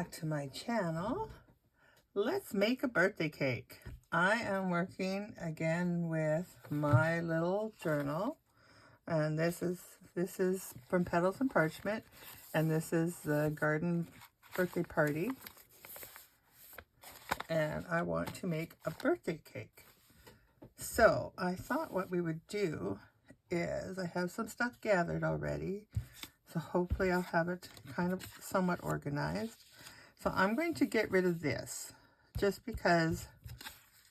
back to my channel. Let's make a birthday cake. I am working again with my little journal, and this is from Petals and Parchment, and this is the garden birthday party, and I want to make a birthday cake. So I thought what we would do is, I have some stuff gathered already, so hopefully I'll have it kind of somewhat organized. So I'm going to get rid of this just because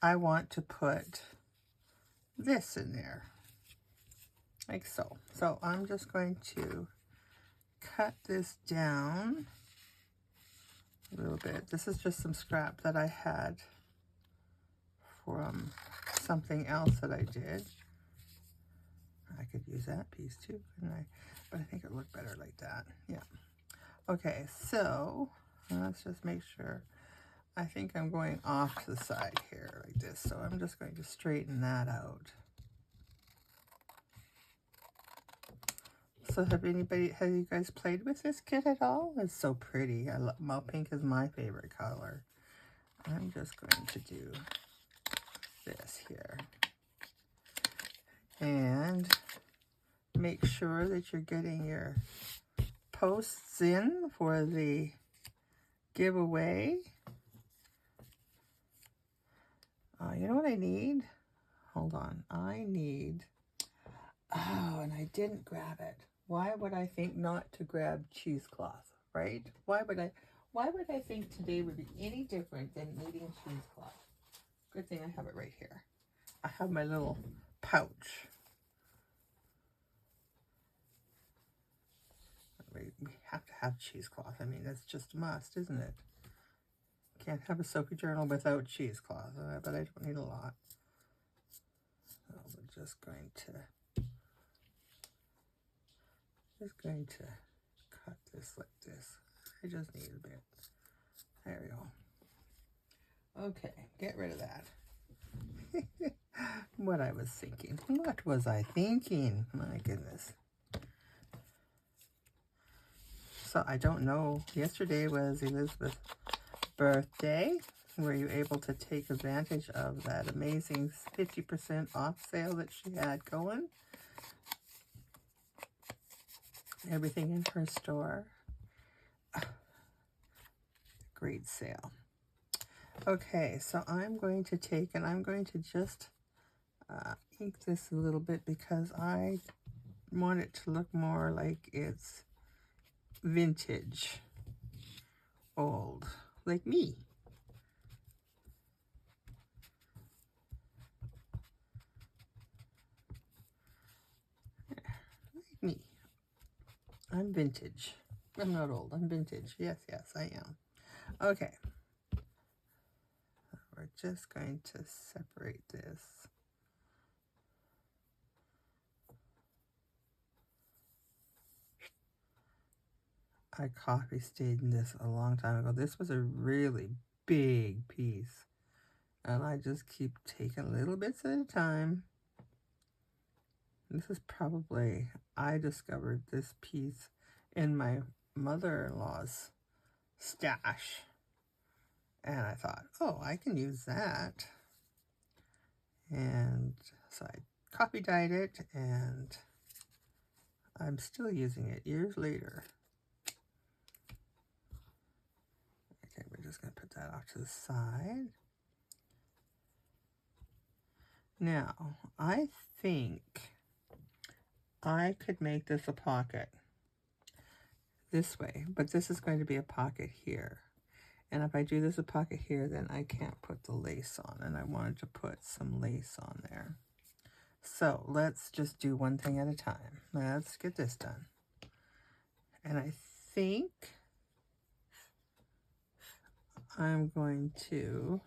I want to put this in there, like so. So I'm just going to cut this down a little bit. This is just some scrap that I had from something else that I did. I could use that piece too, couldn't I? But I think it would look better like that. Yeah. Okay, so let's just make sure. I think I'm going off to the side here like this, so I'm just going to straighten that out. So have you guys played with this kit at all? It's so pretty. Mauve pink is my favorite color. I'm just going to do this here. And make sure that you're getting your posts in for the giveaway. You know what I need? Hold on. I need... Oh, and I didn't grab it. Why would I think not to grab cheesecloth, right? Why would I think today would be any different than needing cheesecloth? Good thing I have it right here. I have my little pouch. We have to have cheesecloth. I mean, that's just a must, isn't it? Can't have a soapy journal without cheesecloth, but I don't need a lot. So we're just going to cut this like this. I just need a bit. There we go. Okay, get rid of that. What I was thinking. What was I thinking? My goodness. So I don't know. Yesterday was Elizabeth's birthday. Were you able to take advantage of that amazing 50% off sale that she had going? Everything in her store. Great sale. Okay, so I'm going to take and I'm going to just ink this a little bit because I want it to look more like it's vintage, old, like me. Like me. I'm vintage. I'm not old. I'm vintage. Yes, yes, I am. Okay. We're just going to separate this. I coffee stained this a long time ago. This was a really big piece. And I just keep taking little bits at a time. This is probably, I discovered this piece in my mother-in-law's stash. And I thought, oh, I can use that. And so I copy dyed it, and I'm still using it years later. Okay, we're just going to put that off to the side. Now, I think I could make this a pocket this way, but this is going to be a pocket here. And if I do this a pocket here, then I can't put the lace on, and I wanted to put some lace on there. So let's just do one thing at a time. Let's get this done. And I think I'm going to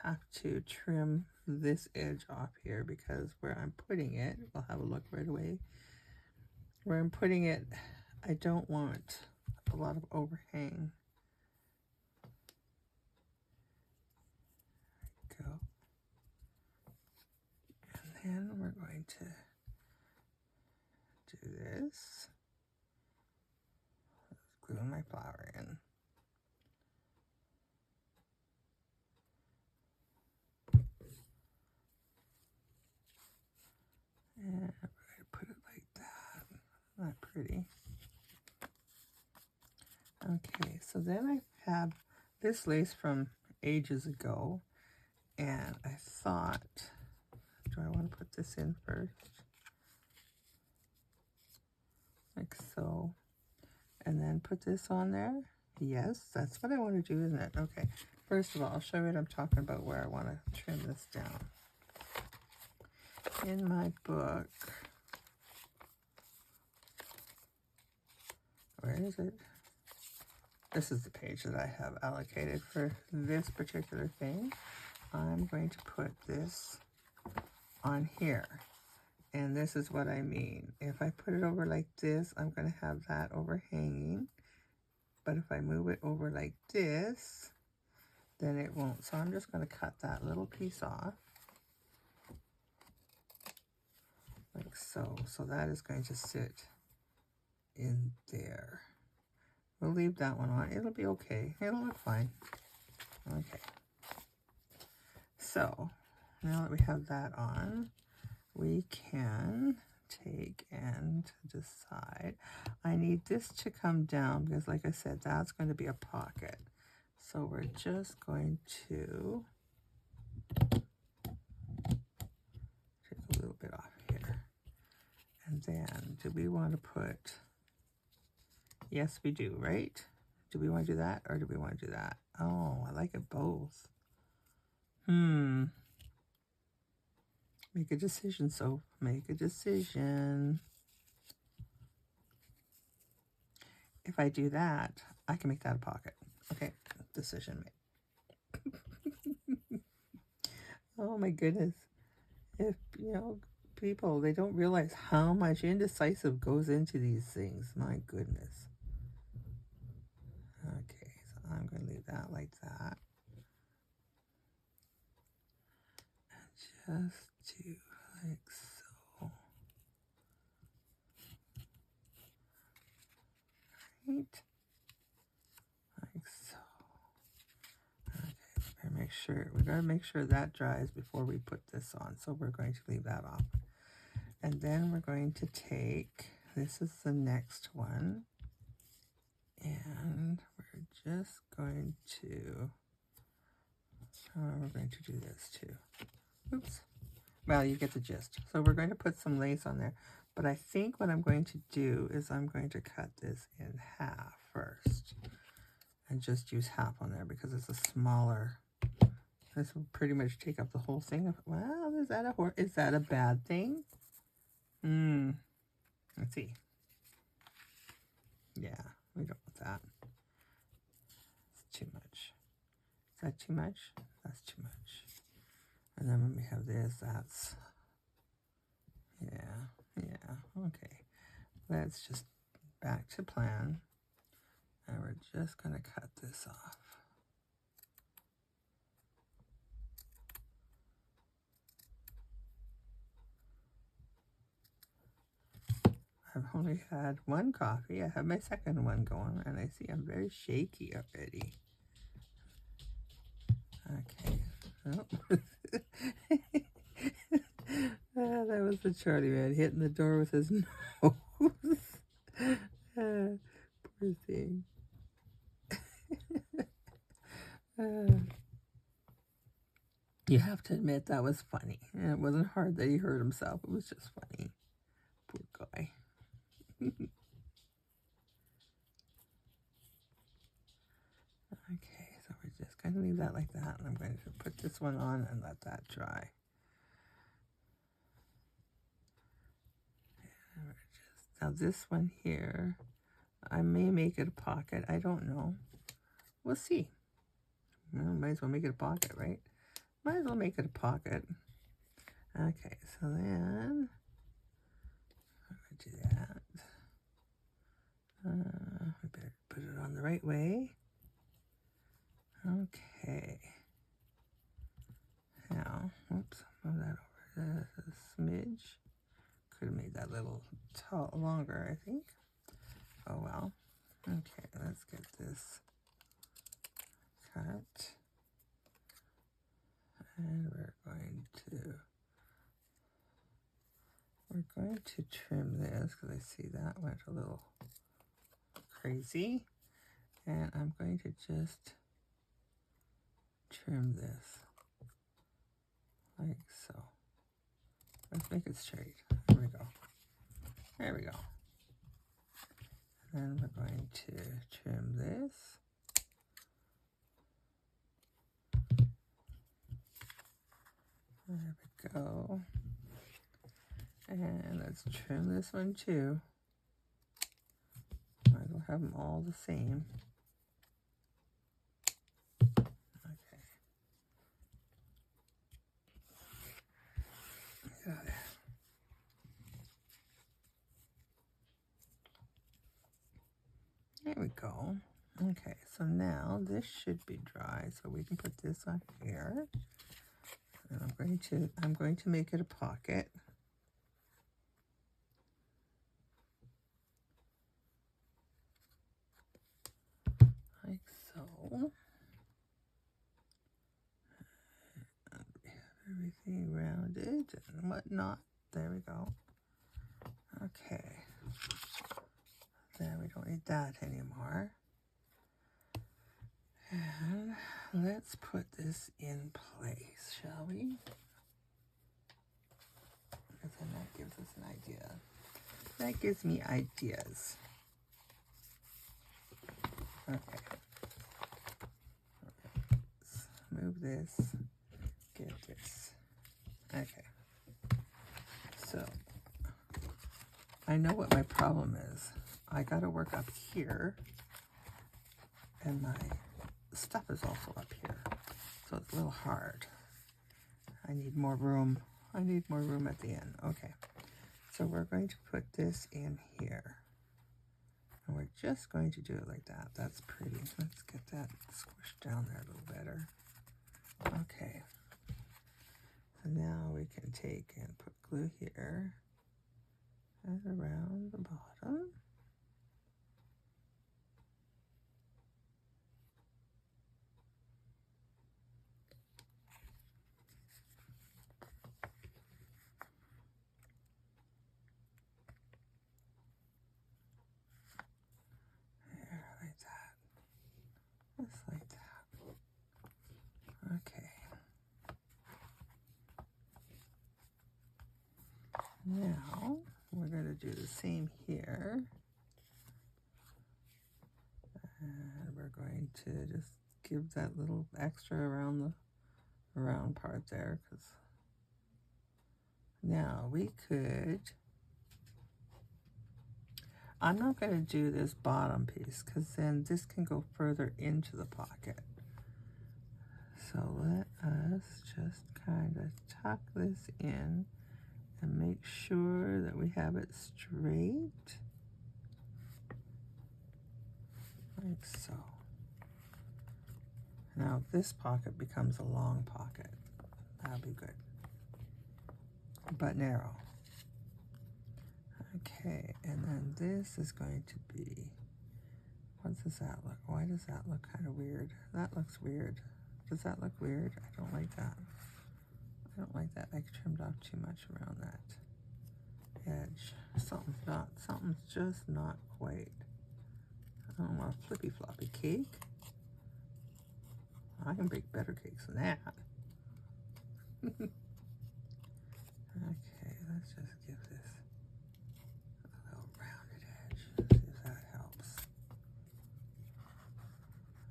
have to trim this edge off here because where I'm putting it, we'll have a look right away. Where I'm putting it, I don't want a lot of overhang. There we go. And then we're going to do this. Let's glue my flower in. pretty. Okay, so then I have this lace from ages ago, and I thought, do I want to put this in first? Like so. And then put this on there. Yes, that's what I want to do, isn't it? Okay, first of all, I'll show you what I'm talking about, where I want to trim this down. In my book, where is it? This is the page that I have allocated for this particular thing. I'm going to put this on here. And this is what I mean. If I put it over like this, I'm going to have that overhanging. But if I move it over like this, then it won't. So I'm just going to cut that little piece off. Like so. So that is going to sit in there. We'll leave that one on. It'll be okay. It'll look fine. Okay. So now that we have that on, we can take and decide. I need this to come down because, like I said, that's going to be a pocket. So we're just going to take a little bit off here. And then, do we want to put, yes we do, right? Do we want to do that or do we want to do that? Oh, I like it both. Make a decision, so make a decision. If I do that, I can make that a pocket. Okay, decision made. Oh my goodness. If, you know, people, they don't realize how much indecisive goes into these things. My goodness. Okay, so I'm going to leave that like that. And just do like so. Right? Like so. Okay, we gotta make sure that dries before we put this on. So we're going to leave that off. And then we're going to take, this is the next one. And we're just going to, we're going to do this too. Oops. Well, you get the gist. So we're going to put some lace on there. But I think what I'm going to do is I'm going to cut this in half first. And just use half on there because it's a smaller. This will pretty much take up the whole thing. Well, is that a bad thing? Let's see. Yeah, we don't want that. It's too much. Is that too much? That's too much. And then when we have this, that's, yeah, okay. Let's just back to plan. And we're just going to cut this off. I've only had one coffee. I have my second one going, and I see I'm very shaky already. Okay. Oh. That was the Charlie man hitting the door with his nose. Poor thing. You have to admit that was funny. And it wasn't hard that he hurt himself. It was just funny. Poor guy. Okay, so we're just going to leave that like that. And I'm going to put this one on and let that dry. Now this one here, I may make it a pocket. I don't know. We'll see. Well, might as well make it a pocket, right? Might as well make it a pocket. Okay, so then I'm going to do that. We better put it on the right way. Okay. Now, oops, move that over a smidge. Could have made that a little longer, I think. Oh well. Okay, let's get this cut. And we're we're going to trim this because I see that went a little crazy. And I'm going to just trim this like so. Let's make it straight. There we go. There we go. And then we're going to trim this. There we go. And let's trim this one too. Might as well have them all the same. Okay. Got it. There we go. Okay, so now this should be dry, so we can put this on here. And I'm going to make it a pocket. Like so. And we have everything rounded and whatnot. There we go. Okay. There, we don't need that anymore. And let's put this in place, shall we? Because then that gives us an idea. That gives me ideas. Okay. Let's move this. Get this. Okay. So, I know what my problem is. I got to work up here, and my stuff is also up here, so it's a little hard. I need more room. I need more room at the end. Okay, so we're going to put this in here, and we're just going to do it like that. That's pretty. Let's get that squished down there a little better. Okay, so now we can take and put glue here and around the bottom. Just like that. Okay. Now we're going to do the same here. And we're going to just give that little extra around the round part there, because now we could, I'm not going to do this bottom piece because then this can go further into the pocket. So let us just kind of tuck this in and make sure that we have it straight, like so. Now this pocket becomes a long pocket. That'll be good, but narrow. Okay, and then this is going to be, what does that look? Why does that look kind of weird? That looks weird. Does that look weird? I don't like that. I don't like that. I trimmed off too much around that edge. Something's just not quite. I don't want a flippy floppy cake. I can bake better cakes than that. Okay, let's just give this a little rounded edge. See if that helps.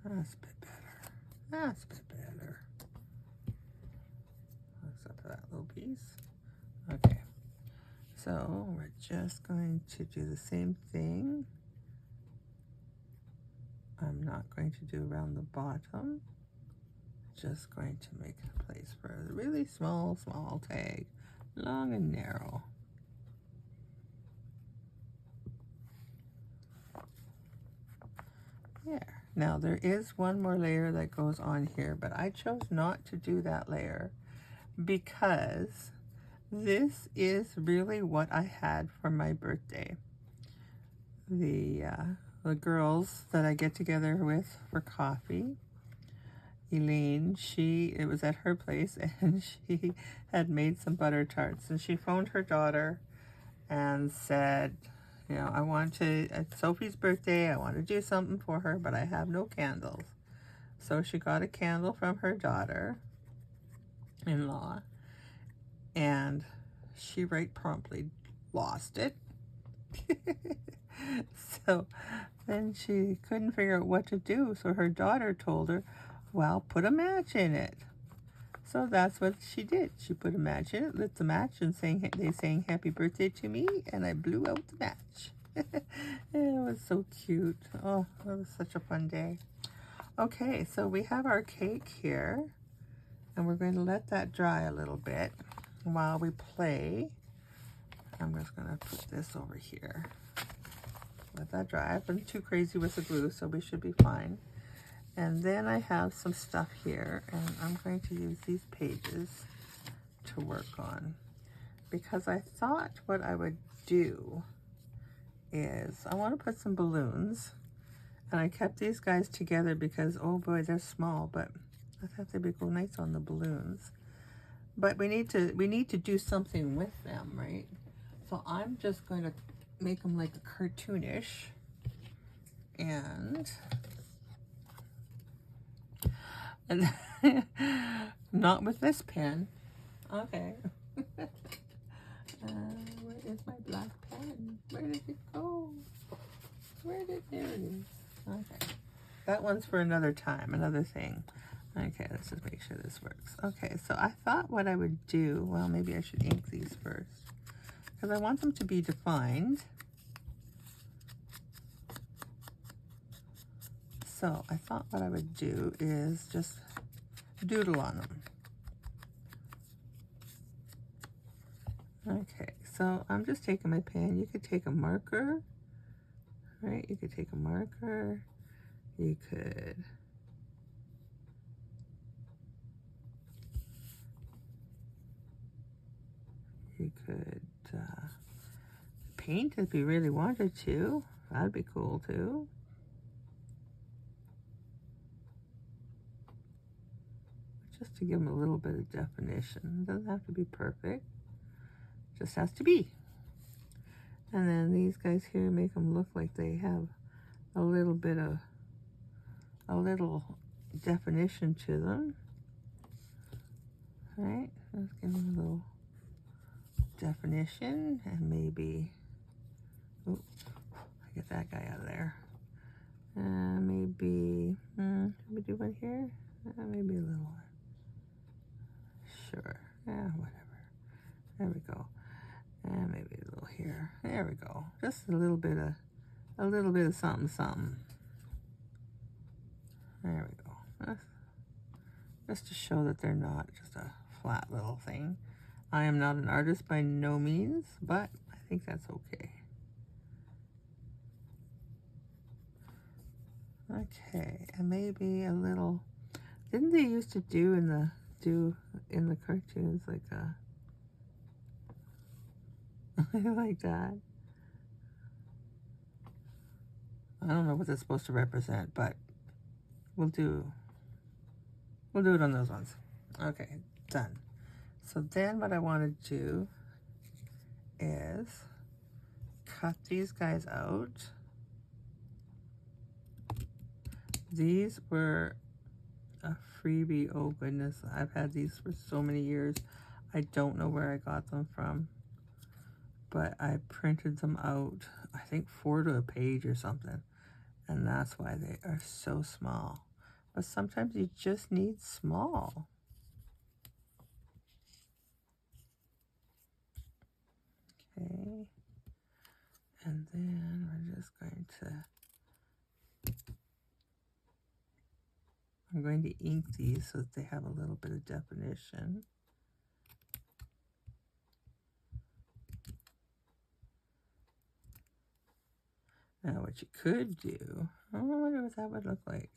That's a bit better. That's a bit better. Except for that little piece. Okay, so we're just going to do the same thing. I'm not going to do around the bottom. Just going to make a place for a really small tag, long and narrow. There. Now there is one more layer that goes on here, but I chose not to do that layer because this is really what I had for my birthday. The girls that I get together with for coffee, Elaine, it was at her place, and she had made some butter tarts, and she phoned her daughter and said, you know, I want to, it's Sophie's birthday, I want to do something for her, but I have no candles. So she got a candle from her daughter-in-law, and she right promptly lost it. So then she couldn't figure out what to do, so her daughter told her, well, put a match in it. So that's what she did. She put a match in it, lit the match, and they sang happy birthday to me, and I blew out the match. It was so cute. Oh, it was such a fun day. Okay, so we have our cake here, and we're going to let that dry a little bit while we play. I'm just going to put this over here. Let that dry. I've been too crazy with the glue, so we should be fine. And then I have some stuff here, and I'm going to use these pages to work on, because I thought what I would do is I want to put some balloons, and I kept these guys together because, oh boy, they're small, but I thought they'd be go nice on the balloons. But we need to do something with them, right? So I'm just going to make them like a cartoonish, and not with this pen. Okay. Where is my black pen? Where did it go? There it is. Okay. That one's for another time, another thing. Okay, let's just make sure this works. Okay, so I thought what I would do, well, maybe I should ink these first, because I want them to be defined. So I thought what I would do is just doodle on them. Okay, so I'm just taking my pen. You could take a marker, right? You could take a marker. You could paint if you really wanted to. That'd be cool too. Just to give them a little bit of definition. It doesn't have to be perfect. Just has to be. And then these guys here make them look like they have a little definition to them. Right? Let's give them a little definition, and maybe, oh, get that guy out of there. Maybe, let me do one here. Maybe a little one. Sure. Yeah, whatever. There we go. And maybe a little here. There we go. Just a little bit of something, something. There we go. Just to show that they're not just a flat little thing. I am not an artist by no means, but I think that's okay. Okay, and maybe a little. Didn't they used to do in the cartoons like like that? I don't know what it's supposed to represent, but we'll do it on those ones. Okay, done. So then what I want to do is cut these guys out. These were a freebie. Oh goodness, I've had these for so many years. I don't know where I got them from, but I printed them out, I think 4 to a page or something, and that's why they are so small. But sometimes you just need small. Okay, and then we're just going to, I'm going to ink these so that they have a little bit of definition. Now what you could do, I wonder what that would look like.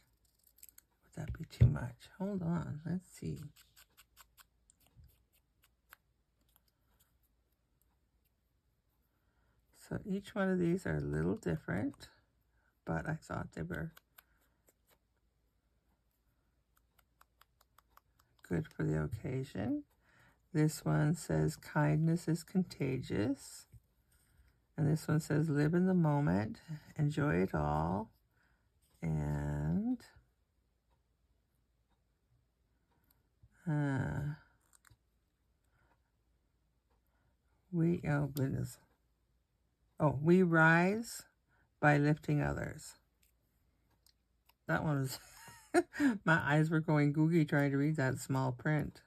Would that be too much? Hold on, let's see. So each one of these are a little different, but I thought they were good for the occasion. This one says kindness is contagious. And this one says, live in the moment, enjoy it all, and oh goodness. Oh, we rise by lifting others. That one was, my eyes were going googly trying to read that small print.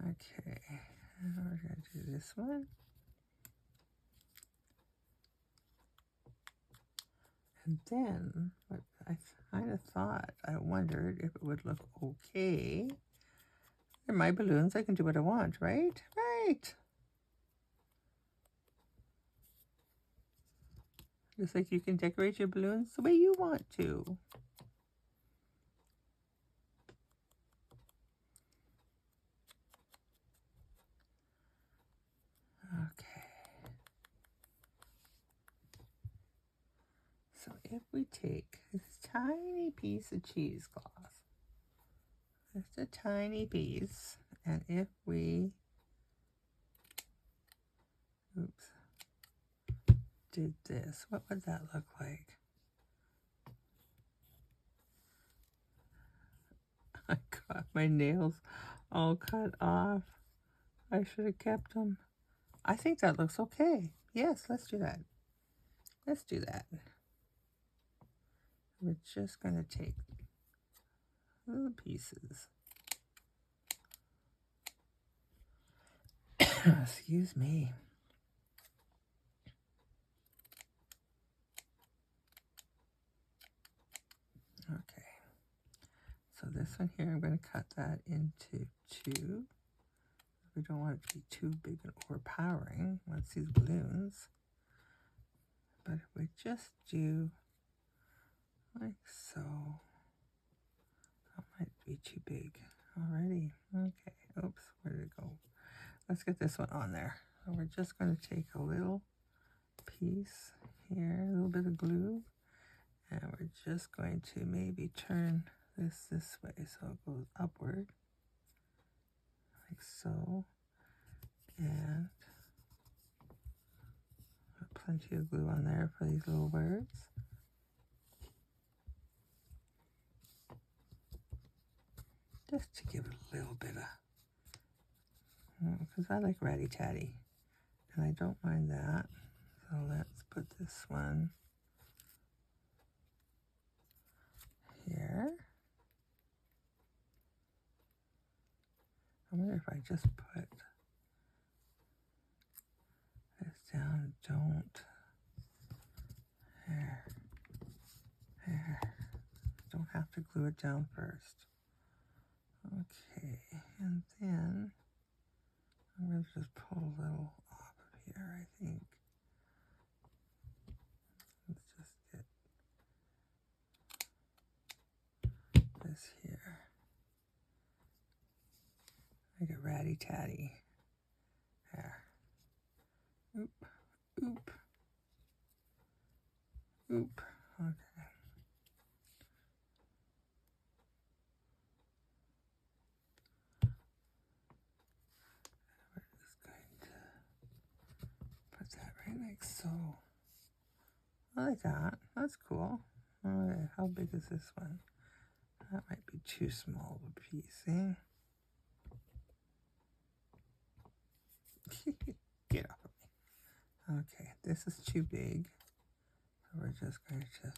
Okay, we're going to do this one. And then, what I kind of thought, I wondered if it would look okay. They're my balloons. I can do what I want, right? Right. Just like you can decorate your balloons the way you want to. Okay. So if we take this tiny piece of cheesecloth, just a tiny piece, and if we, did this, what would that look like? I got my nails all cut off. I should have kept them. I think that looks okay. Yes, let's do that. Let's do that. We're just going to take little pieces. Excuse me. Okay. So this one here, I'm going to cut that into two. We don't want it to be too big and overpowering once these balloons. But if we just do like so, that might be too big already. Okay, oops, where did it go? Let's get this one on there. So we're just going to take a little piece here, a little bit of glue, and we're just going to maybe turn this way so it goes upward, like so, and put plenty of glue on there for these little birds. Just to give it a little bit of, because I like ratty-tatty, and I don't mind that. So let's put this one here. I wonder if I just put this down. There. Don't have to glue it down first. Okay, and then I'm going to just pull a little off of here, I think. Let's just get this here. Like a ratty-tatty. There. Oop, oop, oop. Okay. We're just going to put that right like so. I like that. That's cool. Alright, how big is this one? That might be too small of a piece, eh? Get off of me. Okay, this is too big. So we're just going to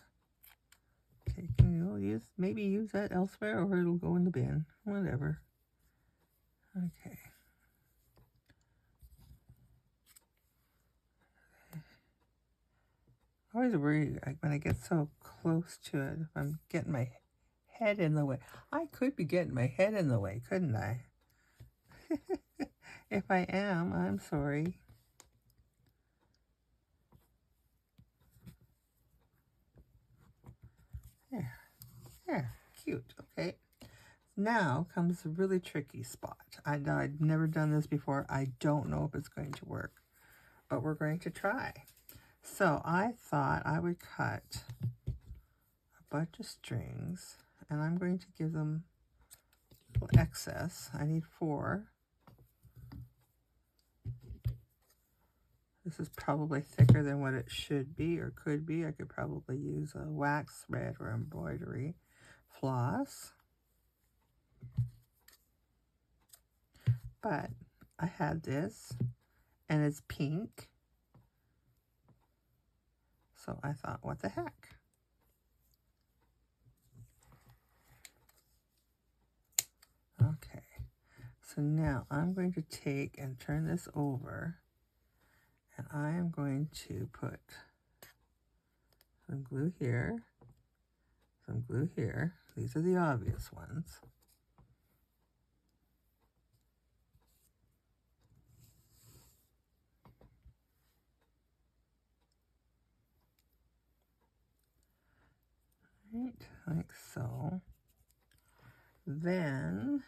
take and maybe use that elsewhere, or it'll go in the bin. Whatever. Okay. I always worry when I get so close to it, if I'm getting my head in the way. I could be getting my head in the way, couldn't I? If I am, I'm sorry. There, cute, okay. Now comes the really tricky spot. I've never done this before. I don't know if it's going to work, but we're going to try. So I thought I would cut a bunch of strings, and I'm going to give them a little excess. I need 4 This is probably thicker than what it should be or could be. I could probably use a wax thread or embroidery floss. But I had this, and it's pink. So I thought, what the heck? Okay, so now I'm going to take and turn this over, and I am going to put some glue here, some glue here. These are the obvious ones. Right, like so. Then,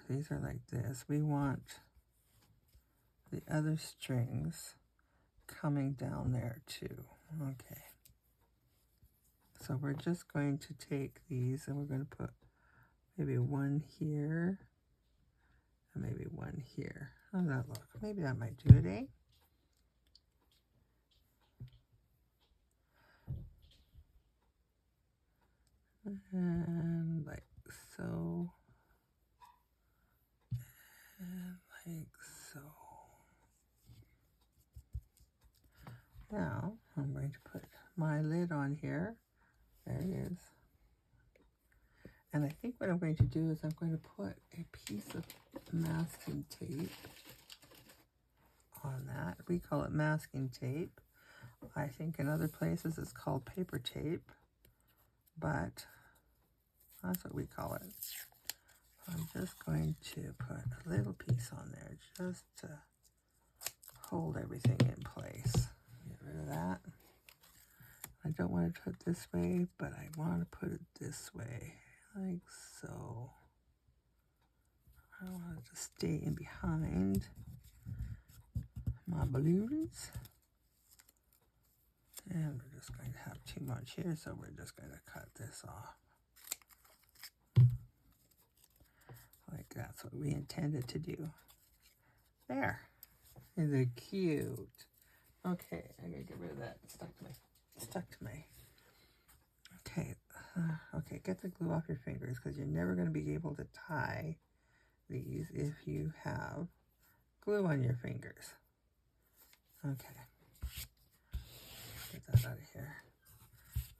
these are like this. We want the other strings coming down there too. Okay. So we're just going to take these and we're going to put maybe one here and maybe one here. How does that look? Maybe that might do it, eh? And like so. And like so. Now I'm going to put my lid on here. There it is. And I think what I'm going to do is I'm going to put a piece of masking tape on that. We call it masking tape. I think in other places it's called paper tape, but that's what we call it. I'm just going to put a little piece on there just to hold everything in place. Get rid of that. I don't want to put it this way, but I want to put it this way, like so. I don't want it to stay in behind my balloons. And we're just going to have too much here, so we're just going to cut this off. Like that's what we intended to do. There. Isn't it cute? Okay, I'm going to get rid of that. It's stuck to my. Okay, okay, get the glue off your fingers because you're never going to be able to tie these if you have glue on your fingers. Okay. Get that out of here.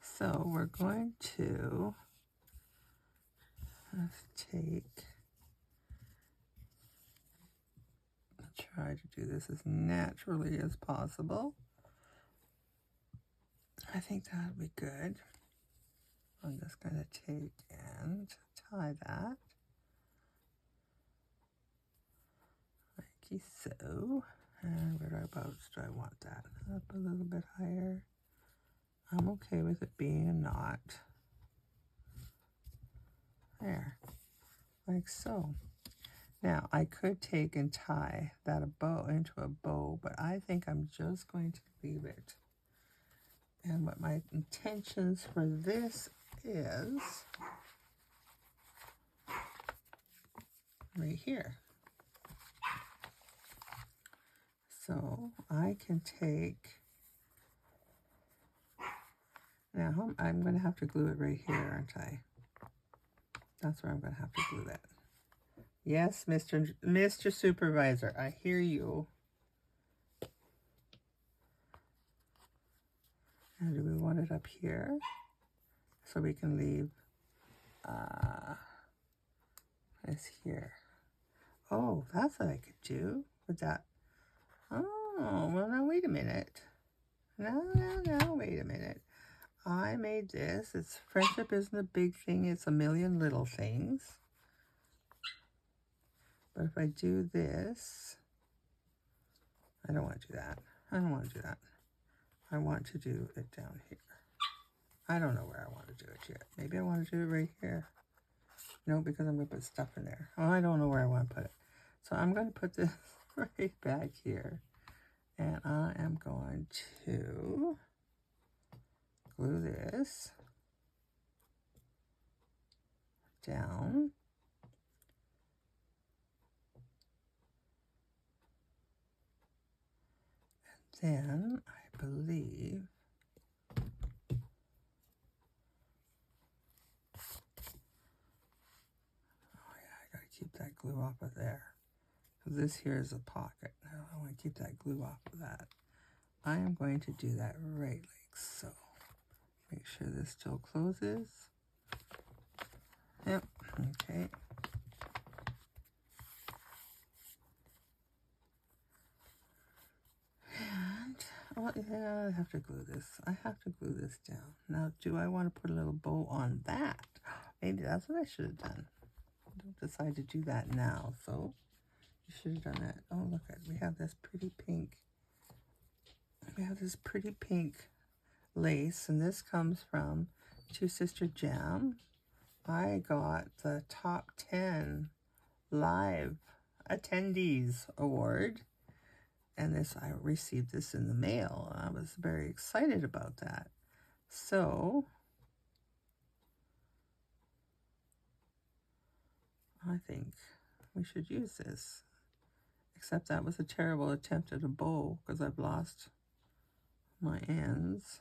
So we're going to try to do this as naturally as possible. I think that'll be good. I'm just going to take and tie that like so. And whereabouts do I want that? Up a little bit higher. I'm okay with it being a knot. There, like so. Now, I could take and tie that into a bow, but I think I'm just going to leave it. And what my intentions for this is right here. So I can take, now I'm going to have to glue it right here, aren't I? That's where I'm going to have to glue that. Yes, Mr. Supervisor, I hear you. And do we want it up here? So we can leave this here. Oh, that's what I could do with that. Oh, well, now wait a minute. No, wait a minute. I made this. It's friendship isn't a big thing. It's a million little things. But if I do this, I don't want to do that. I don't want to do that. I want to do it down here. I don't know where I want to do it yet. Maybe I want to do it right here. No, because I'm going to put stuff in there. Oh, I don't know where I want to put it. So I'm going to put this right back here. And I am going to glue this down. then I believe I gotta keep that glue off of there. So this here is a pocket. Now I want to keep that glue off of that. I am going to do that right like so. Make sure this still closes. Yep, okay. And, well, yeah, I have to glue this. I have to glue this down. Now, do I want to put a little bow on that? Maybe that's what I should have done. Don't decide to do that now, so you should have done that. Oh, look at, we have this pretty pink. We have this pretty pink lace, and this comes from Two Sister Jam. I got the top 10 live attendees award, and this, I received this in the mail. I was very excited about that. So I think we should use this, except that was a terrible attempt at a bow because I've lost my ends.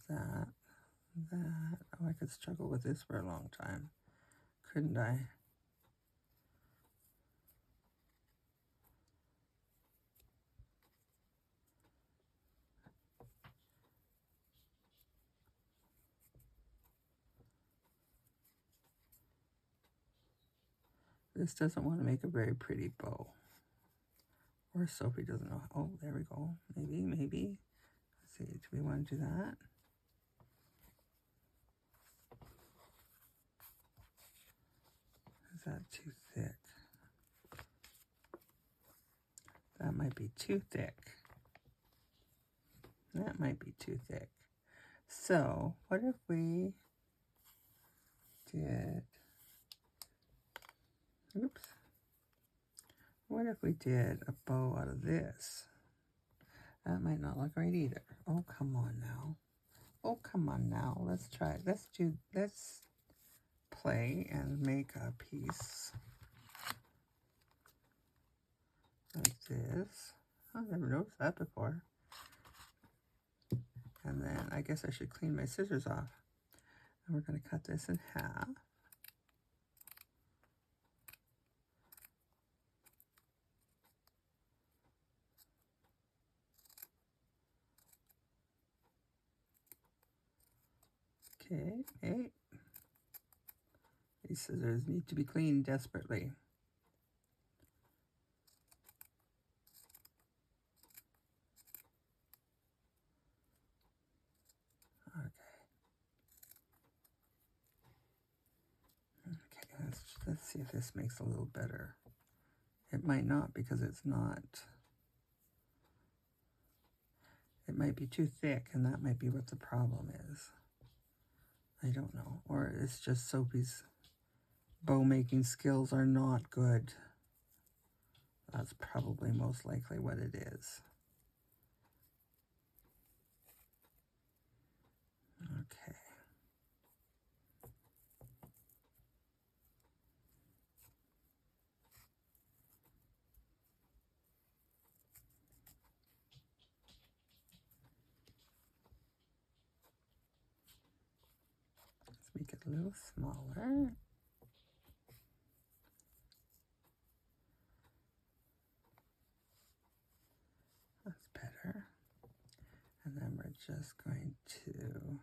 That. Oh, I could struggle with this for a long time, couldn't I? This doesn't want to make a very pretty bow. Or Sophie doesn't know. Oh, there we go. Maybe. Let's see, do we want to do that? Is that too thick? That might be too thick. That might be too thick. So, what if we did, oops. What if we did a bow out of this? That might not look right either. Oh, come on now. Oh, come on now. Let's try it. Let's play and make a piece like this. I never noticed that before. And then I guess I should clean my scissors off. And we're going to cut this in half. Okay. These scissors need to be cleaned desperately. Okay, let's see if this makes a little better. It might not, because it's not. It might be too thick, and that might be what the problem is. I don't know. Or it's just Sophie's bow making skills are not good. That's probably most likely what it is. Okay. Let's make it a little smaller. That's better. And then we're just going to,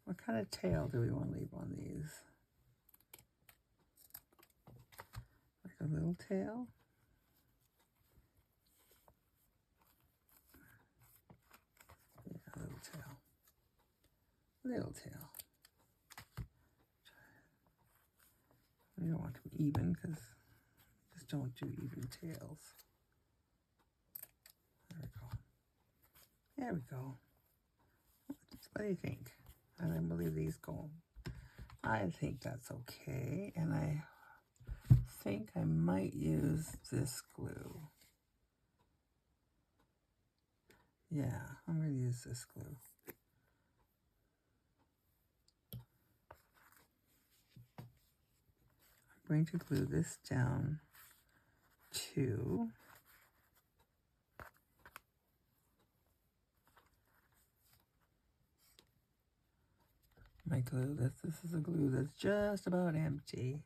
what kind of tail do we want to leave on these? Like a little tail? Yeah, a little tail. Little tail. We don't want them even, because we just don't do even tails. There we go. There we go. What do you think? I don't believe these go. I think that's okay. And I think I might use this glue. Yeah, I'm going to use this glue. I'm going to glue this down to my glue. This is a glue that's just about empty.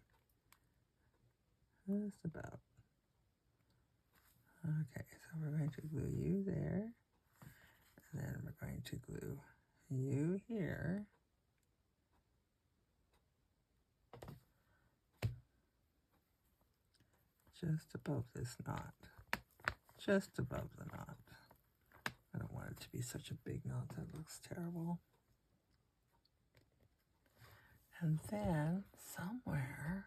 Just about. Okay, so we're going to glue you there. And then we're going to glue you here. Just above this knot. Just above the knot. I don't want it to be such a big knot that looks terrible. And then somewhere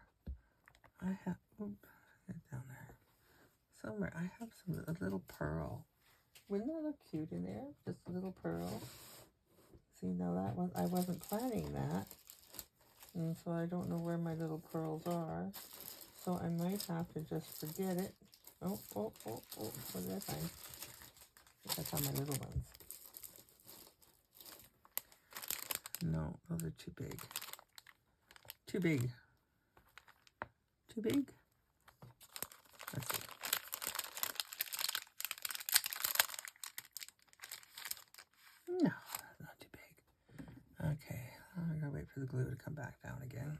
I have, oops, get down there. Somewhere I have a little pearl. Wouldn't that look cute in there? Just a little pearl. See, now that one, I wasn't planning that. And so I don't know where my little pearls are. So I might have to just forget it. Oh, what did I find? I found my little ones. No, those are too big. Too big. Too big? Let's see. No, that's not too big. Okay, I'm gonna wait for the glue to come back down again.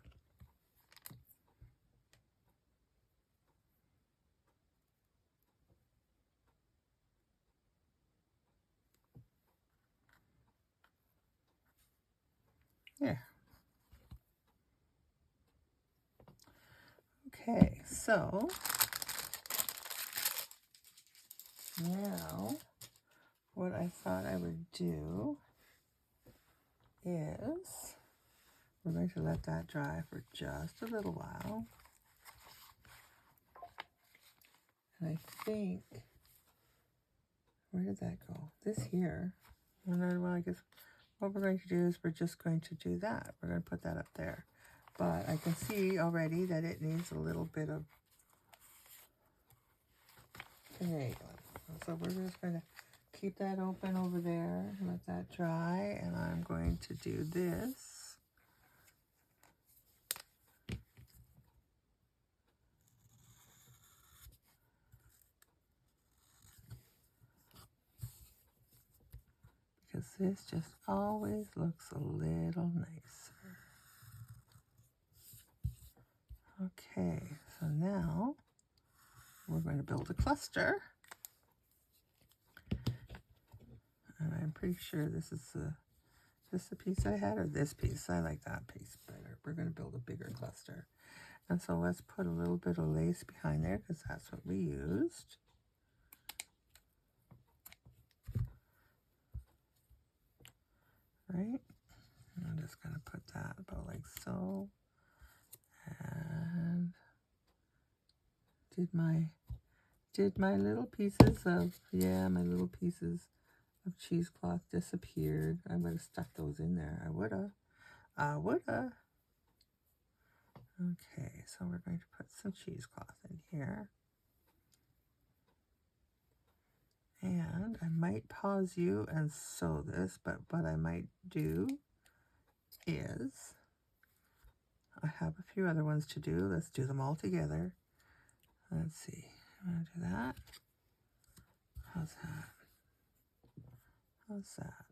Yeah. Okay, so now what I thought I would do is we're going to let that dry for just a little while. And I think, where did that go? This here. And then, well, I guess what we're going to do is we're just going to do that. We're going to put that up there. But I can see already that it needs a little bit of finagling. So we're just going to keep that open over there, let that dry, and I'm going to do this. Because this just always looks a little nicer. Okay, so now we're going to build a cluster. And I'm pretty sure this is the piece I had, or this piece. I like that piece better. We're going to build a bigger cluster. And so let's put a little bit of lace behind there because that's what we used. Right? And I'm just going to put that about like so. And did my little pieces of, yeah, my little pieces of cheesecloth disappeared. I would have stuck those in there. I would have. Okay, so we're going to put some cheesecloth in here. And I might pause you and sew this, but what I might do is, I have a few other ones to do. Let's do them all together. Let's see. I'm going to do that. How's that? How's that?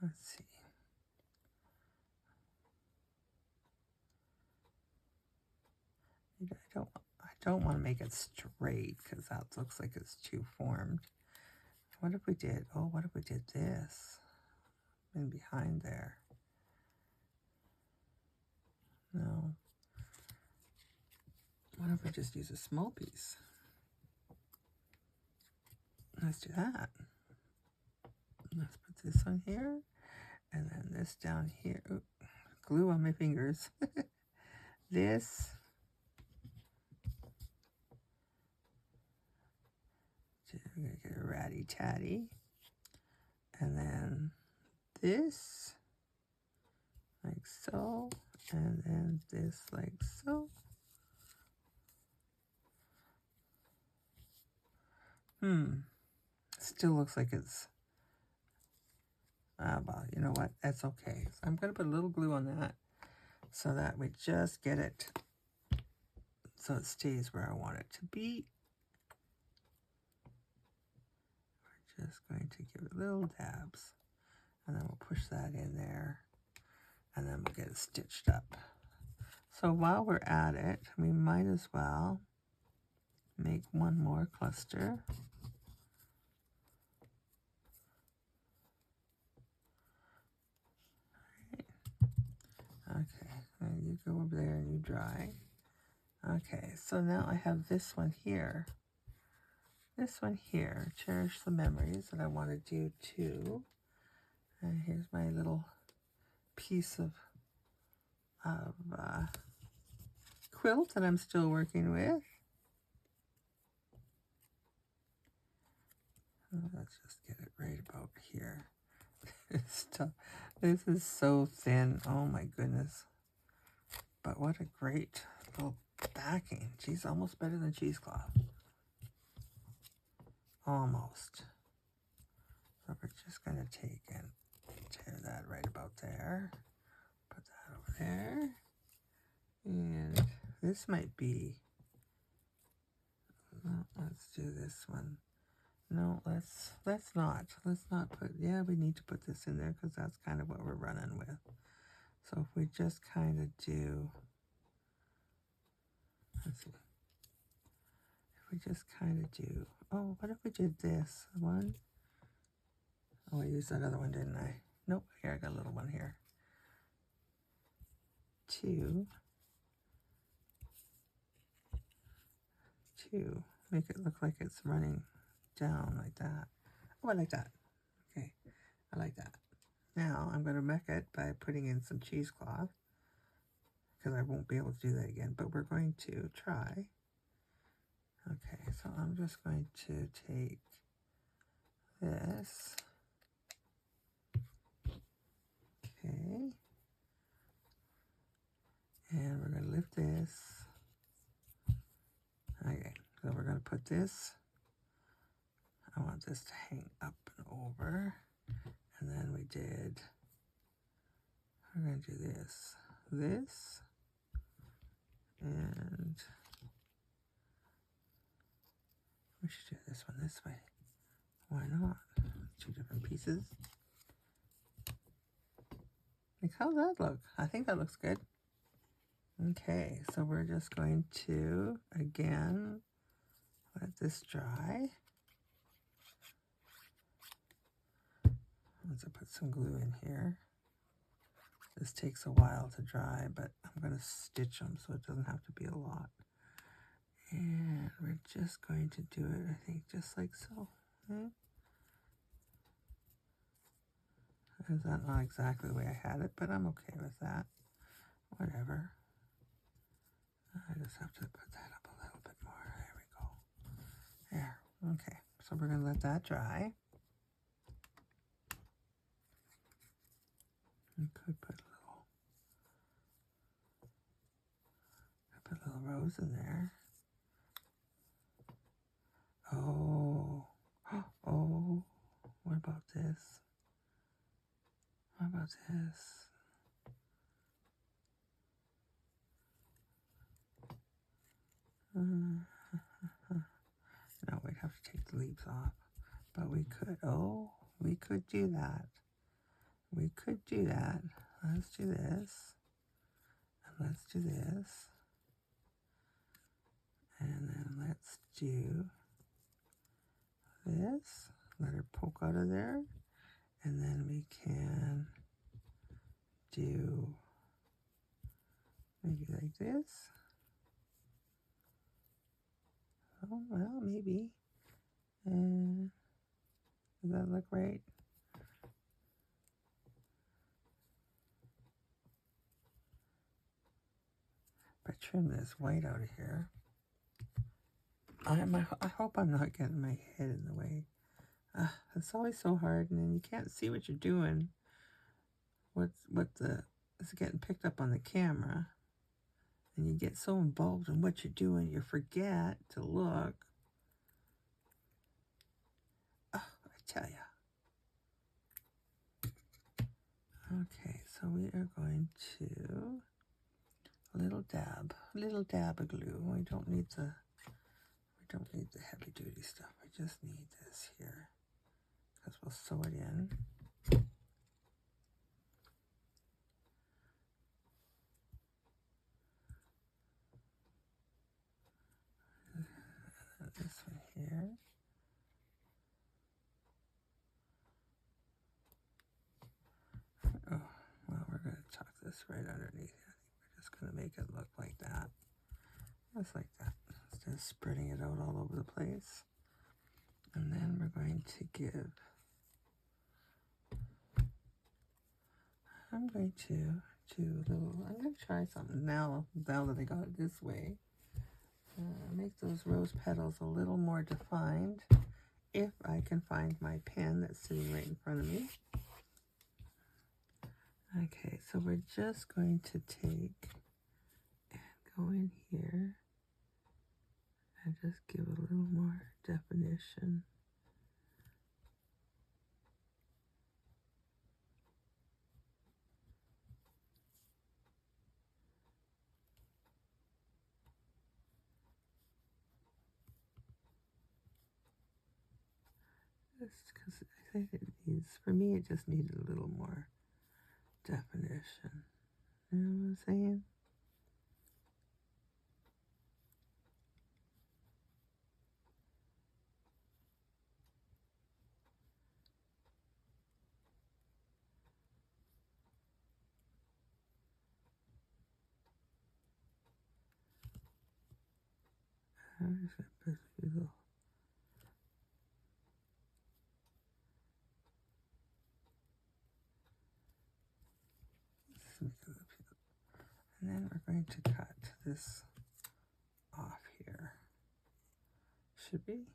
Let's see. I don't want to make it straight because that looks like it's too formed. What if we did, what if we did this? And behind there. No. What if we just use a small piece? Let's do that. Let's put this on here. And then this down here. Ooh, glue on my fingers. This. We're going to get a ratty-tatty. And then this, like so. And then this, like so. Still looks like it's, well, you know what? That's okay. So I'm going to put a little glue on that. so that we just get it so it stays where I want it to be. We're just going to give it little dabs, and then we'll push that in there, and then we'll get it stitched up. So while we're at it, we might as well make one more cluster. Okay, and you go over there and you dry. Okay, so now I have this one here. This one here, cherish the memories, that I want to do too. And here's my little piece of quilt that I'm still working with. Let's just get it right about here. This is so thin. Oh my goodness. But what a great little backing. Geez, almost better than cheesecloth. Almost. So we're just going to take and tear that right about there. Put that over there. And this might be, well, let's do this one. No, let's not put, yeah, we need to put this in there because that's kind of what we're running with. So if we just kind of do, let's see, if we just kind of do, oh, what if we did this one? Oh, I used that other one, didn't I? Nope, here, I got a little one here. 2, make it look like it's running down like that. Oh, I like that. Okay, I like that. Now I'm going to make it by putting in some cheesecloth, because I won't be able to do that again, but we're going to try. Okay, so I'm just going to take this. Okay. And we're going to lift this. Okay, so we're going to put this. I want this to hang up and over. And then we're going to do this, and we should do this one this way. Why not? 2 different pieces. Like, how's that look? I think that looks good. Okay, so we're just going to, again, let this dry. Let's put some glue in here. This takes a while to dry, but I'm going to stitch them so it doesn't have to be a lot. And we're just going to do it, I think, just like so. Is that not exactly the way I had it, but I'm okay with that. Whatever. I just have to put that up a little bit more. There we go. There. Okay. So we're going to let that dry. You could put a little rose in there. Oh. Oh. What about this? What about this? No, we'd have to take the leaves off. But we could do that. We could do that. Let's do this. And let's do this. And then let's do this. Let her poke out of there. And then we can do maybe like this. Oh, well, maybe. Does that look right? But trim this white out of here. I hope I'm not getting my head in the way. It's always so hard, and then you can't see what you're doing. It's getting picked up on the camera, and you get so involved in what you're doing, you forget to look. Oh, I tell ya. Okay, so we are going to little dab of glue. We don't need the heavy duty stuff. We just need this here because we'll sew it in. This one here. Oh, well, we're going to tuck this right underneath. I think we're just going to make it look like that. Just like that. Instead of spreading it out all over the place. And then we're going to give, I'm going to try something now that I got it this way. Make those rose petals a little more defined if I can find my pen that's sitting right in front of me. Okay, so we're just going to take and go in here and just give a little more definition. Just because I think it needs, for me, it just needed a little more definition. You know what I'm saying? I'm just going to put a few little. And then we're going to cut this off here. Should we?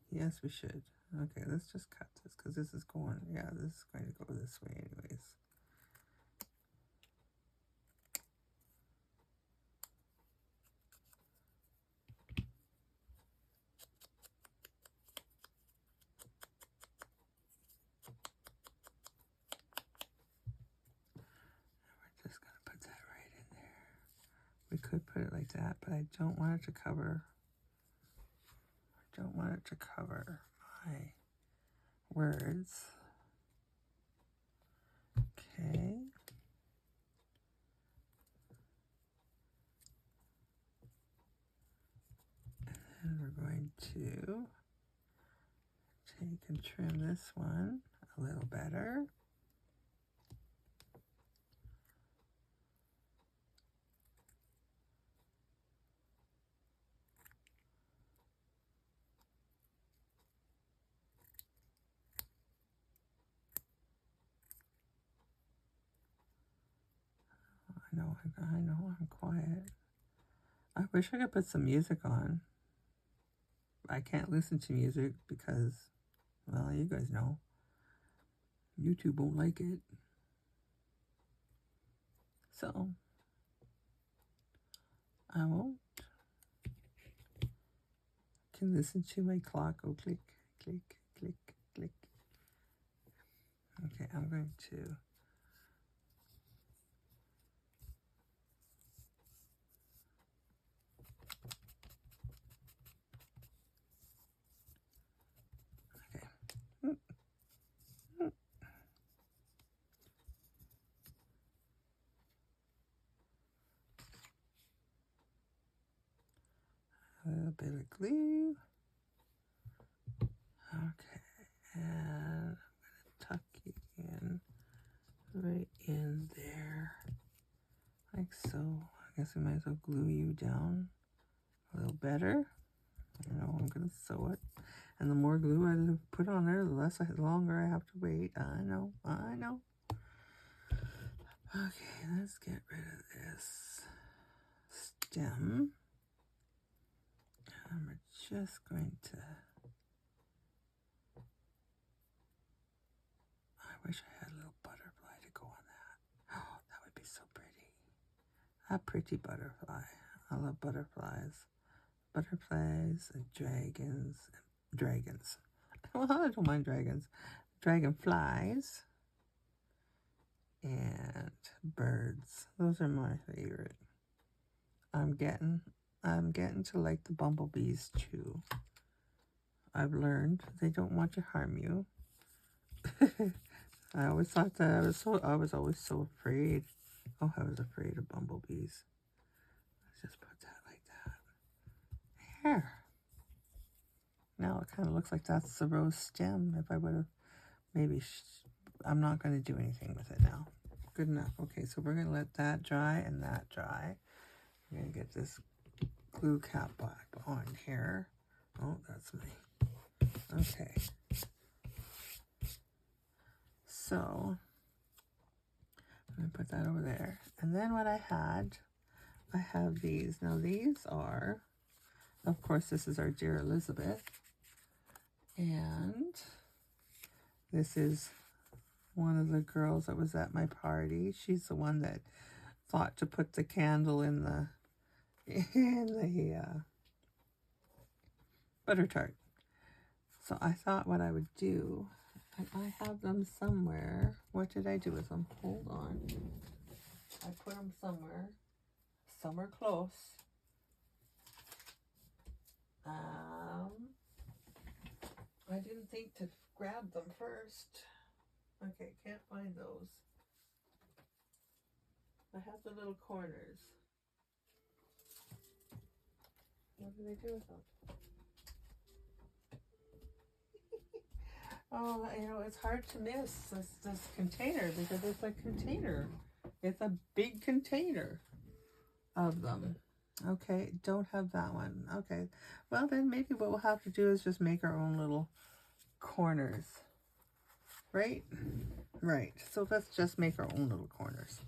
Yes, we should. Okay, let's just cut this because this is going, yeah, this is going to go this way anyways. We're just going to put that right in there. We could put it like that, but I don't want it to cover. I don't want it to cover my words. Okay. And we're going to take and trim this one a little better. I know, I'm quiet. I wish I could put some music on. I can't listen to music because, well, you guys know, YouTube won't like it. So, I won't. Can listen to my clock go click, click, click, click. Okay, I'm going to a little bit of glue. Okay, and I'm going to tuck you in right in there, like so. I guess I might as well glue you down a little better. You know, I'm going to sew it. And the more glue I put on there, the longer I have to wait. I know. Okay, let's get rid of this stem. And we're just going to, I wish I had a little butterfly to go on that. Oh, that would be so pretty. A pretty butterfly. I love butterflies. Butterflies and dragons. Well, I don't mind dragons. Dragonflies and birds. Those are my favorite. I'm getting to like the bumblebees too. I've learned they don't want to harm you. I always thought that I was always so afraid. Oh, I was afraid of bumblebees. Let's just put that like that. There. Now it kind of looks like that's the rose stem. If I would have maybe, I'm not going to do anything with it now. Good enough. Okay, so we're going to let that dry and that dry. I'm going to get this glue cap back on here. Oh, that's me. Okay. So I'm going to put that over there. And then what I have these. Now these are, of course, this is our dear Elizabeth. And this is one of the girls that was at my party. She's the one that thought to put the candle in the butter tart. So I thought what I would do, and I have them somewhere. What did I do with them? Hold on. I put them somewhere close. I didn't think to grab them first. Okay, can't find those. I have the little corners. What did I do with them? Oh, you know, it's hard to miss this container because it's a container. It's a big container of them. Okay, don't have that one. Okay, well then maybe what we'll have to do is just make our own little corners. Right? Right. So let's just make our own little corners.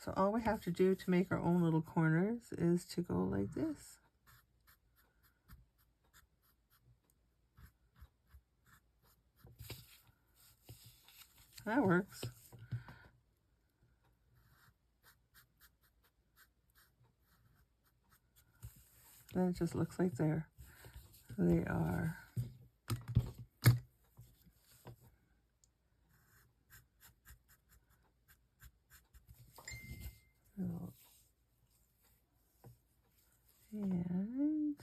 So all we have to do to make our own little corners is to go like this. That works. Then it just looks like they are. And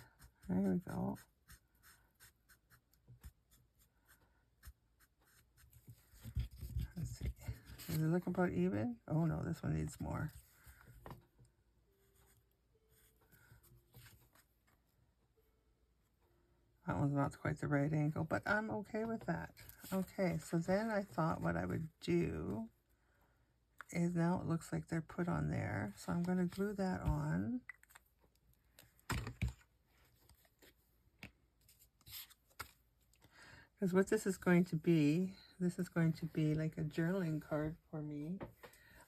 there we go. Let's see. Does it look about even? Oh no, this one needs more. That one's not quite the right angle, but I'm okay with that. Okay, so then I thought what I would do is, now it looks like they're put on there, so I'm going to glue that on. Because what this is going to be like a journaling card for me.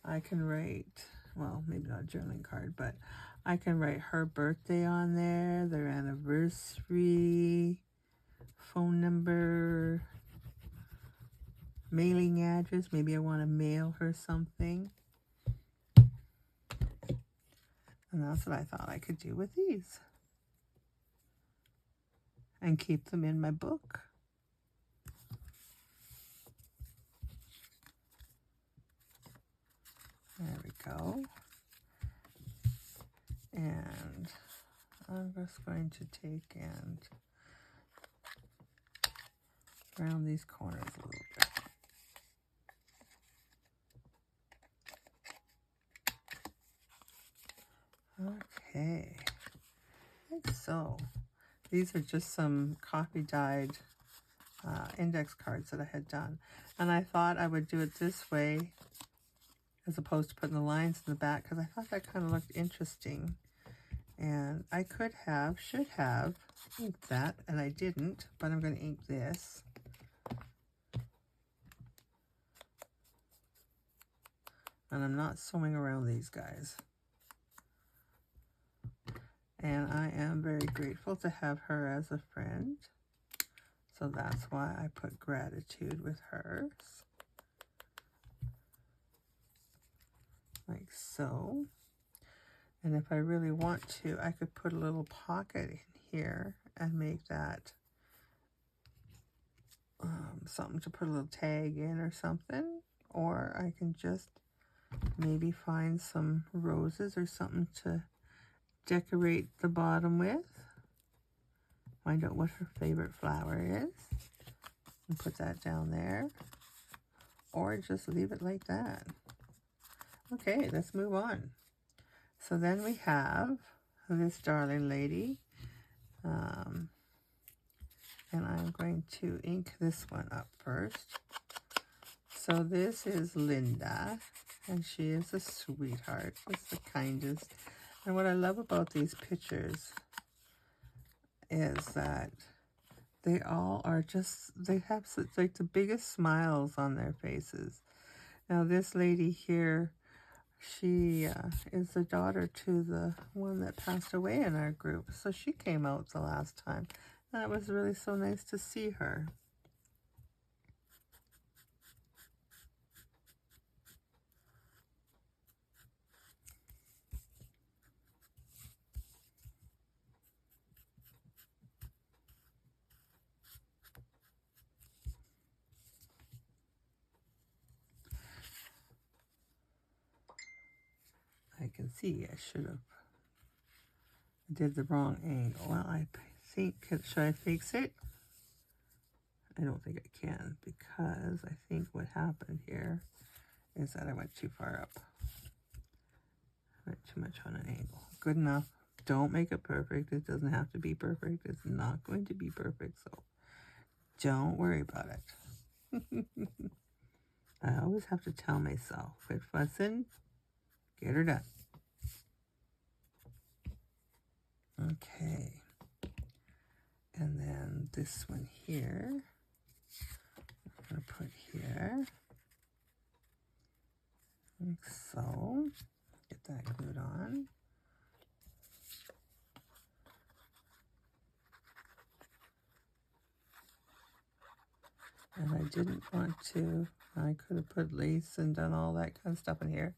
I can write, well, maybe not a journaling card, but I can write her birthday on there, their anniversary, phone number, mailing address. Maybe I want to mail her something. And that's what I thought I could do with these. And keep them in my book. There we go. And I'm just going to take and round these corners a little bit. Okay, like so. These are just some copy dyed index cards that I had done. And I thought I would do it this way as opposed to putting the lines in the back, because I thought that kind of looked interesting. And I should have inked that, and I didn't, but I'm going to ink this. And I'm not sewing around these guys. And I am very grateful to have her as a friend. So that's why I put gratitude with hers. Like so. And if I really want to, I could put a little pocket in here and make that something to put a little tag in or something. Or I can just maybe find some roses or something to decorate the bottom with. Find out what her favorite flower is and put that down there, or just leave it like that. Okay, let's move on. So then we have this darling lady, and I'm going to ink this one up first. So this is Linda, and she is a sweetheart, just the kindest. And what I love about these pictures is that they all are just, they have such, like, the biggest smiles on their faces. Now this lady here, she is the daughter to the one that passed away in our group. So she came out the last time. And it was really so nice to see her. I can see I should have did the wrong angle. Well, I think, should I fix it? I don't think I can, because I think what happened here is that I went too far up. I went too much on an angle. Good enough. Don't make it perfect. It doesn't have to be perfect. It's not going to be perfect, so don't worry about it. I always have to tell myself, quit fussing, get her done. Okay. And then this one here, I'm going to put here, like so. Get that glued on. And I didn't want to, I could have put lace and done all that kind of stuff in here,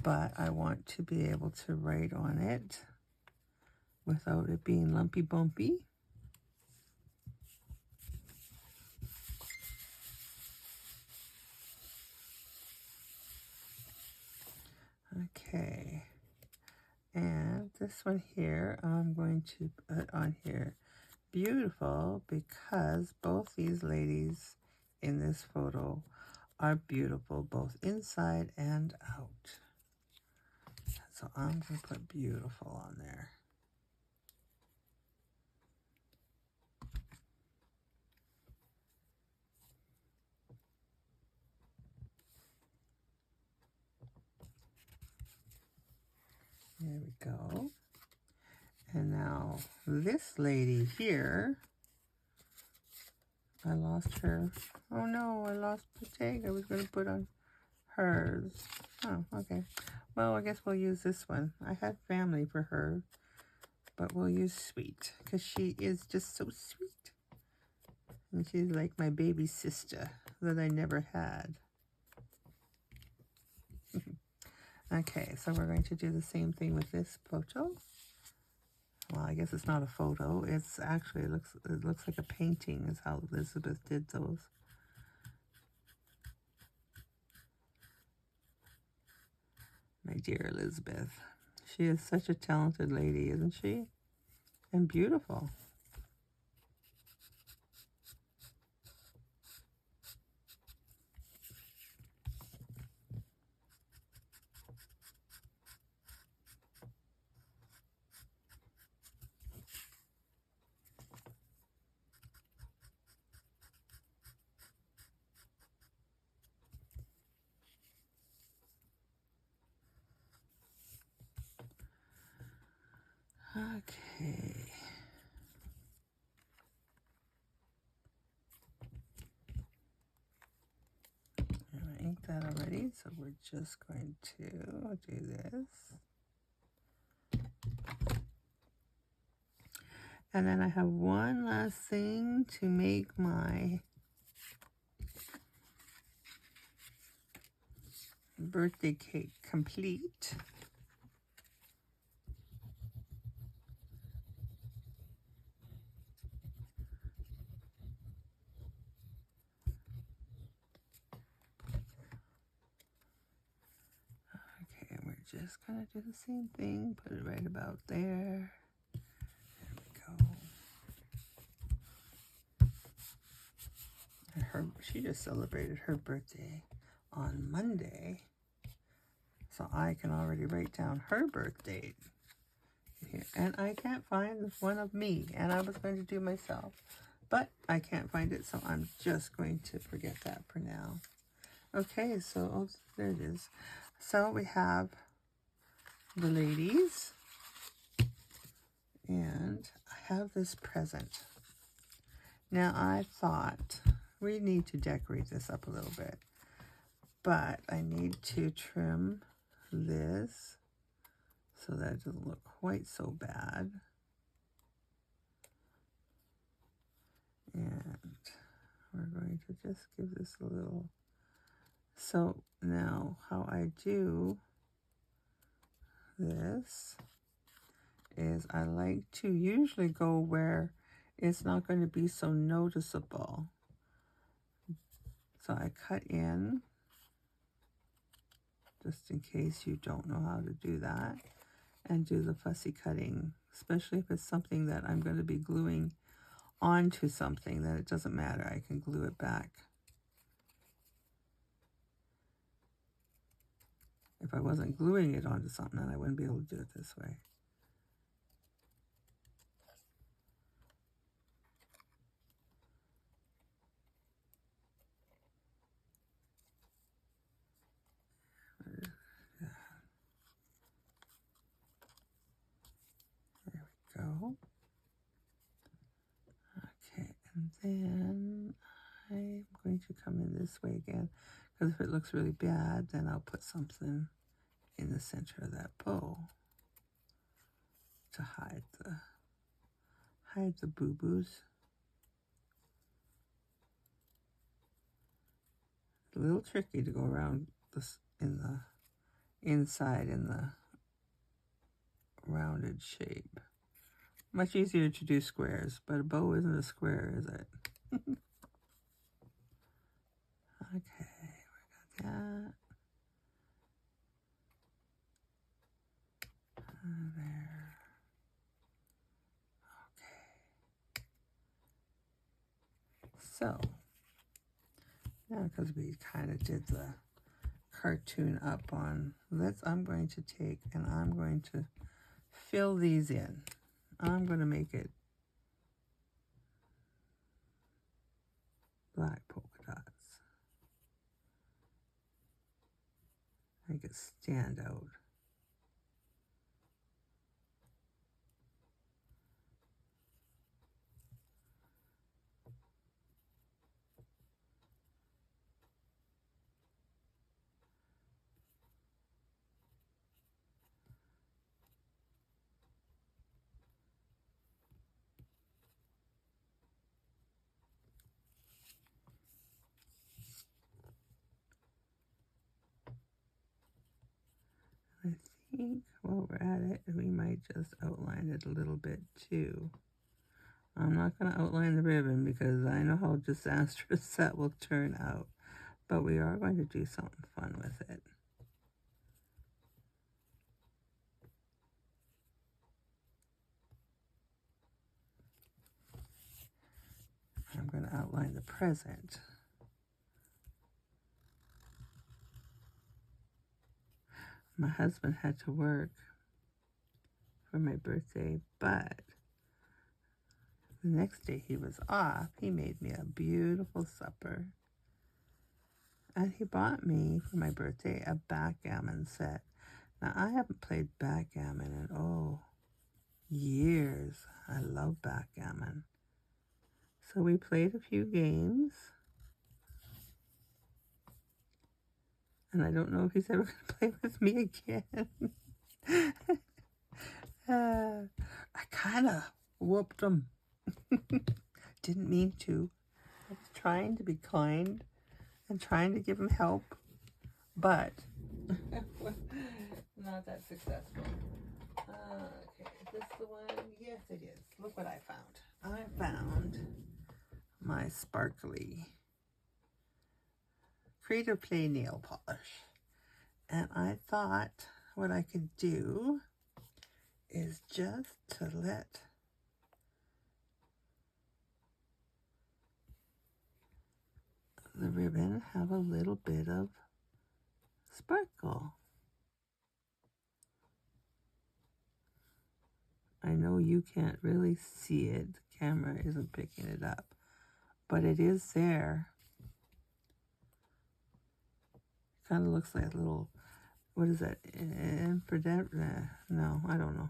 but I want to be able to write on it without it being lumpy bumpy. Okay, and this one here, I'm going to put on here beautiful, because both these ladies in this photo are beautiful, both inside and out. So I'm going to put beautiful on there. There we go. And now this lady here, I lost her. Oh no, I lost the tag I was going to put on hers. Oh, okay. Well, I guess we'll use this one. I had family for her, but we'll use sweet, because she is just so sweet. And she's like my baby sister that I never had. Okay, so we're going to do the same thing with this photo. Well, I guess it's not a photo. It's actually, it looks like a painting is how Elizabeth did those. My dear Elizabeth. She is such a talented lady, isn't she? And beautiful. Okay. I inked that already, so we're just going to do this. And then I have one last thing to make my birthday cake complete. just gonna do the same thing. Put it right about there. There we go. And she just celebrated her birthday on Monday. So I can already write down her birth date here. And I can't find one of me. And I was going to do myself. But I can't find it, so I'm just going to forget that for now. Okay, so oh, there it is. So we have the ladies. And I have this present. Now I thought we need to decorate this up a little bit. But I need to trim this so that it doesn't look quite so bad. And we're going to just give this a little. So now how I do this is I like to usually go where it's not going to be so noticeable. So I cut in, just in case you don't know how to do that, and do the fussy cutting, especially if it's something that I'm going to be gluing onto something, that it doesn't matter. I can glue it back. If I wasn't gluing it onto something, then I wouldn't be able to do it this way. There we go. Okay, and then I'm going to come in this way again, because if it looks really bad, then I'll put something in the center of that bow to hide the boo-boos. It's a little tricky to go around this in the inside in the rounded shape. Much easier to do squares, but a bow isn't a square, is it? Okay, we got that. There. Okay. So, now because we kind of did the cartoon up on this, I'm going to take and I'm going to fill these in. I'm going to make it black polka dots. Make it stand out. I think while we're at it, we might just outline it a little bit too. I'm not going to outline the ribbon because I know how disastrous that will turn out, but we are going to do something fun with it. I'm going to outline the present. My husband had to work for my birthday, but the next day he was off. He made me a beautiful supper. And he bought me, for my birthday, a backgammon set. Now, I haven't played backgammon in, years. I love backgammon. So we played a few games. And I don't know if he's ever going to play with me again. I kind of whooped him. Didn't mean to. I was trying to be kind and trying to give him help, but not that successful. Okay, is this the one? Yes, it is. Look what I found. I found my sparkly Creative Play nail polish. And I thought what I could do is just to let the ribbon have a little bit of sparkle. I know you can't really see it. The camera isn't picking it up, but it is there. Kind of looks like a little, what is that? No, I don't know.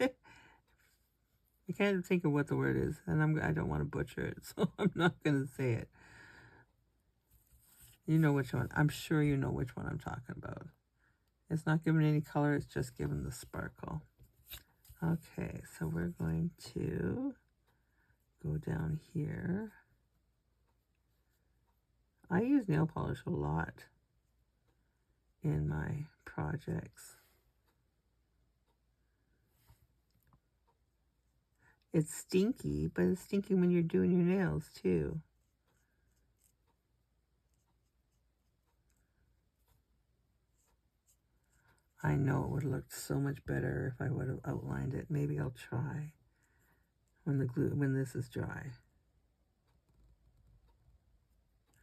I can't think of what the word is, and I don't want to butcher it, so I'm not going to say it. You know which one. I'm sure you know which one I'm talking about. It's not giving any color, it's just giving the sparkle. Okay, so we're going to go down here. I use nail polish a lot in my projects. It's stinky, but it's stinky when you're doing your nails too. I know it would have looked so much better if I would have outlined it. Maybe I'll try when this is dry,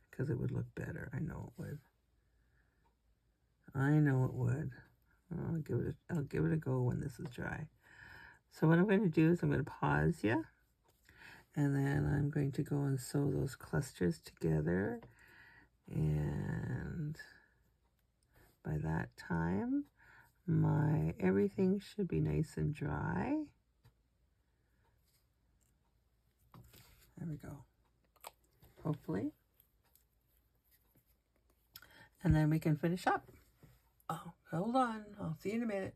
because it would look better. I know it would. I know it would. I'll give it a go when this is dry. So what I'm going to do is I'm going to pause you, and then I'm going to go and sew those clusters together, and by that time my everything should be nice and dry. There we go. Hopefully. And then we can finish up. Oh, hold on. I'll see you in a minute.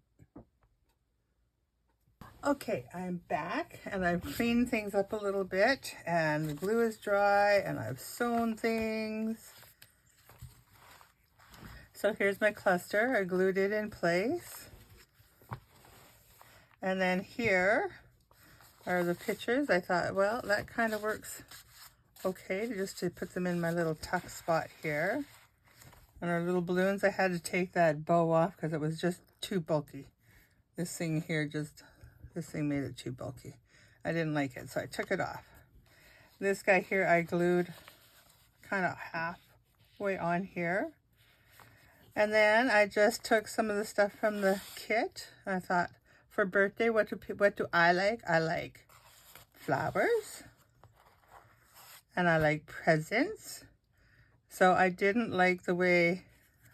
Okay, I'm back and I've cleaned things up a little bit and the glue is dry and I've sewn things. So here's my cluster. I glued it in place. And then here are the pictures. I thought, well, that kind of works okay just to put them in my little tuck spot here. And our little balloons, I had to take that bow off because it was just too bulky. This thing here this thing made it too bulky. I didn't like it, so I took it off. This guy here I glued kind of halfway on here. And then I just took some of the stuff from the kit. I thought, for birthday, what do I like? I like flowers. And I like presents. So I didn't like the way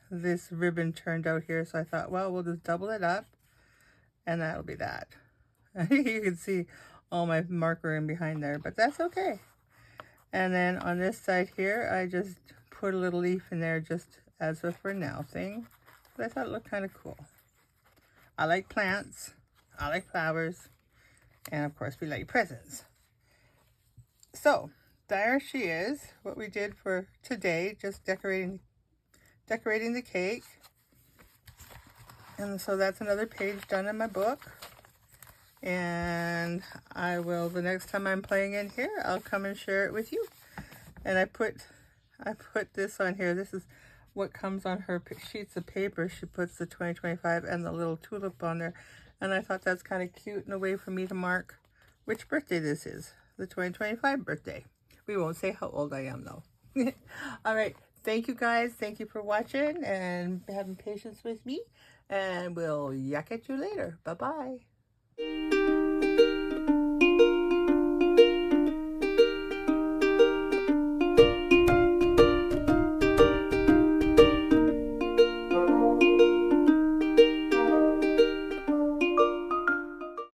this ribbon turned out here. So I thought, well, we'll just double it up. And that'll be that. You can see all my marker in behind there, but that's okay. And then on this side here, I just put a little leaf in there just as a for now thing. But I thought it looked kind of cool. I like plants. I like flowers. And of course, we like presents. So there she is, what we did for today, just decorating the cake. And so that's another page done in my book. And I will, the next time I'm playing in here, I'll come and share it with you. And I put this on here. This is what comes on her sheets of paper. She puts the 2025 and the little tulip on there. And I thought that's kind of cute and a way for me to mark which birthday this is. The 2025 birthday. We won't say how old I am though. All right. Thank you guys. Thank you for watching and having patience with me. And we'll yak at you later. Bye-bye.